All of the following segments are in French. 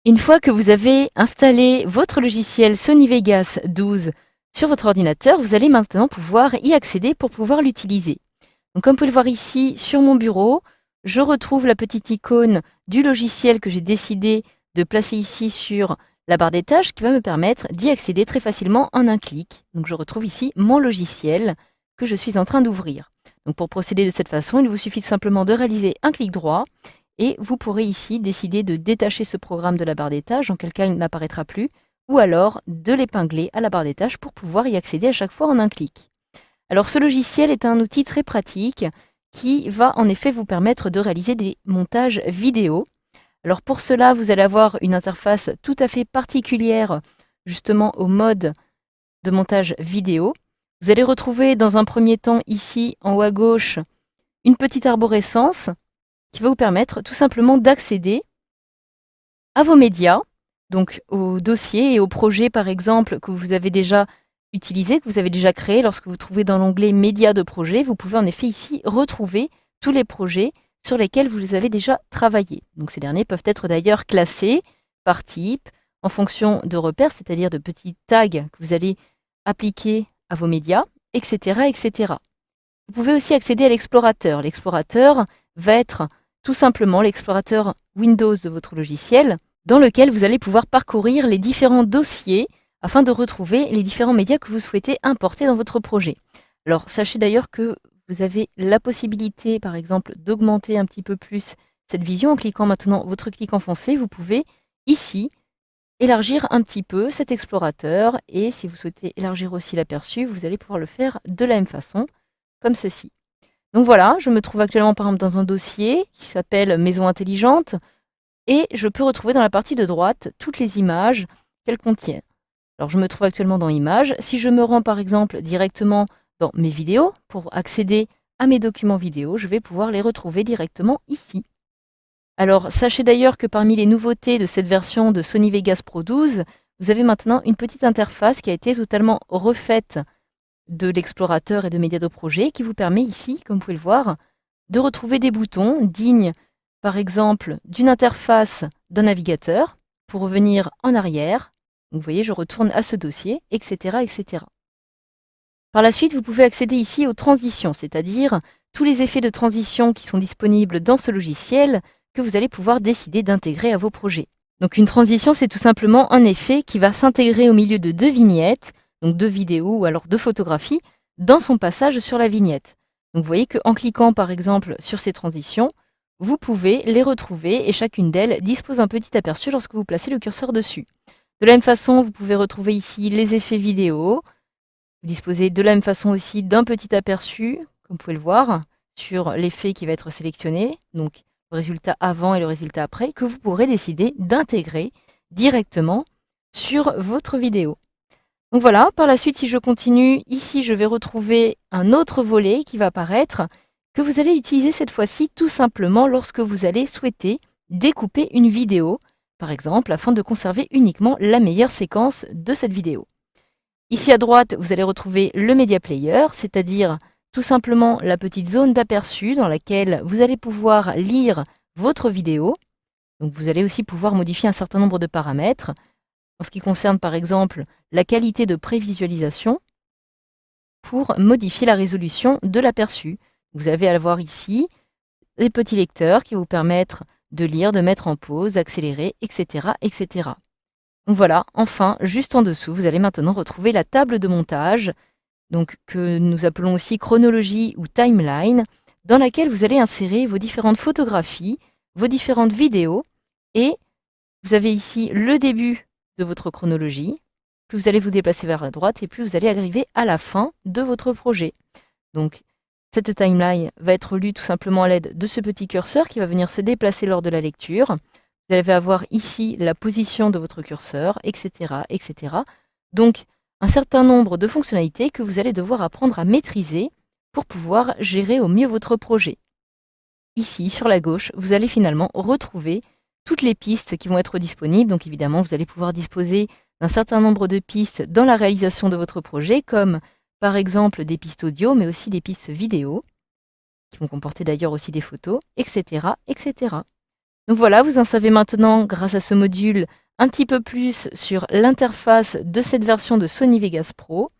Une fois que vous avez installé votre logiciel Sony Vegas 12 sur votre ordinateur, vous allez maintenant pouvoir y accéder pour pouvoir l'utiliser. Donc, comme vous pouvez le voir ici sur mon bureau, je retrouve la petite icône du logiciel que j'ai décidé de placer ici sur la barre des tâches qui va me permettre d'y accéder très facilement en un clic. Donc je retrouve ici mon logiciel que je suis en train d'ouvrir. Donc pour procéder de cette façon, il vous suffit simplement de réaliser un clic droit et vous pourrez ici décider de détacher ce programme de la barre des tâches, en quel cas il n'apparaîtra plus, ou alors de l'épingler à la barre des tâches pour pouvoir y accéder à chaque fois en un clic. Alors ce logiciel est un outil très pratique qui va en effet vous permettre de réaliser des montages vidéo. Alors pour cela, vous allez avoir une interface tout à fait particulière justement au mode de montage vidéo. Vous allez retrouver dans un premier temps ici en haut à gauche une petite arborescence qui va vous permettre tout simplement d'accéder à vos médias, donc aux dossiers et aux projets par exemple que vous avez déjà utilisés, que vous avez déjà créés. Lorsque vous trouvez dans l'onglet médias de projet, vous pouvez en effet ici retrouver tous les projets sur lesquels vous avez déjà travaillé. Donc ces derniers peuvent être d'ailleurs classés par type, en fonction de repères, c'est-à-dire de petits tags que vous allez appliquer à vos médias, etc., etc. Vous pouvez aussi accéder à l'explorateur. L'explorateur va être tout simplement l'explorateur Windows de votre logiciel, dans lequel vous allez pouvoir parcourir les différents dossiers afin de retrouver les différents médias que vous souhaitez importer dans votre projet. Alors, sachez d'ailleurs que vous avez la possibilité, par exemple, d'augmenter un petit peu plus cette vision en cliquant maintenant votre clic enfoncé. Vous pouvez ici élargir un petit peu cet explorateur et si vous souhaitez élargir aussi l'aperçu, vous allez pouvoir le faire de la même façon, comme ceci. Donc voilà, je me trouve actuellement par exemple dans un dossier qui s'appelle Maison intelligente et je peux retrouver dans la partie de droite toutes les images qu'elle contient. Alors je me trouve actuellement dans Images. Si je me rends par exemple directement dans mes vidéos pour accéder à mes documents vidéo, je vais pouvoir les retrouver directement ici. Alors sachez d'ailleurs que parmi les nouveautés de cette version de Sony Vegas Pro 12, vous avez maintenant une petite interface qui a été totalement refaite de l'explorateur et de médias de projet qui vous permet ici, comme vous pouvez le voir, de retrouver des boutons dignes, par exemple, d'une interface d'un navigateur pour revenir en arrière. Donc, vous voyez, je retourne à ce dossier, etc., etc. Par la suite, vous pouvez accéder ici aux transitions, c'est-à-dire tous les effets de transition qui sont disponibles dans ce logiciel que vous allez pouvoir décider d'intégrer à vos projets. Donc une transition, c'est tout simplement un effet qui va s'intégrer au milieu de deux vignettes, donc deux vidéos ou alors deux photographies, dans son passage sur la vignette. Donc vous voyez qu'en cliquant par exemple sur ces transitions, vous pouvez les retrouver et chacune d'elles dispose d'un petit aperçu lorsque vous placez le curseur dessus. De la même façon, vous pouvez retrouver ici les effets vidéo. Vous disposez de la même façon aussi d'un petit aperçu, comme vous pouvez le voir, sur l'effet qui va être sélectionné, donc le résultat avant et le résultat après, que vous pourrez décider d'intégrer directement sur votre vidéo. Donc voilà, par la suite, si je continue, ici je vais retrouver un autre volet qui va apparaître, que vous allez utiliser cette fois-ci tout simplement lorsque vous allez souhaiter découper une vidéo, par exemple, afin de conserver uniquement la meilleure séquence de cette vidéo. Ici à droite, vous allez retrouver le Media Player, c'est-à-dire tout simplement la petite zone d'aperçu dans laquelle vous allez pouvoir lire votre vidéo. Donc vous allez aussi pouvoir modifier un certain nombre de paramètres en ce qui concerne par exemple la qualité de prévisualisation pour modifier la résolution de l'aperçu. Vous allez avoir ici les petits lecteurs qui vous permettent de lire, de mettre en pause, d'accélérer, etc., etc. Donc voilà, enfin, juste en dessous, vous allez maintenant retrouver la table de montage, donc que nous appelons aussi chronologie ou timeline, dans laquelle vous allez insérer vos différentes photographies, vos différentes vidéos, et vous avez ici le début de votre chronologie, plus vous allez vous déplacer vers la droite, et plus vous allez arriver à la fin de votre projet. Donc, cette timeline va être lue tout simplement à l'aide de ce petit curseur qui va venir se déplacer lors de la lecture. Vous allez avoir ici la position de votre curseur, etc., etc. Donc, un certain nombre de fonctionnalités que vous allez devoir apprendre à maîtriser pour pouvoir gérer au mieux votre projet. Ici, sur la gauche, vous allez finalement retrouver toutes les pistes qui vont être disponibles. Donc évidemment, vous allez pouvoir disposer d'un certain nombre de pistes dans la réalisation de votre projet, comme par exemple des pistes audio, mais aussi des pistes vidéo, qui vont comporter d'ailleurs aussi des photos, etc., etc. Donc voilà, vous en savez maintenant, grâce à ce module, un petit peu plus sur l'interface de cette version de Sony Vegas Pro.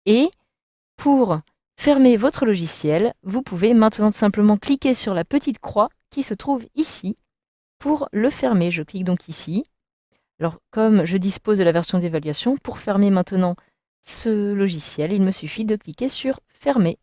Et pour fermer votre logiciel, vous pouvez maintenant simplement cliquer sur la petite croix qui se trouve ici pour le fermer. Je clique donc ici. Alors, comme je dispose de la version d'évaluation, pour fermer maintenant ce logiciel, il me suffit de cliquer sur Fermer.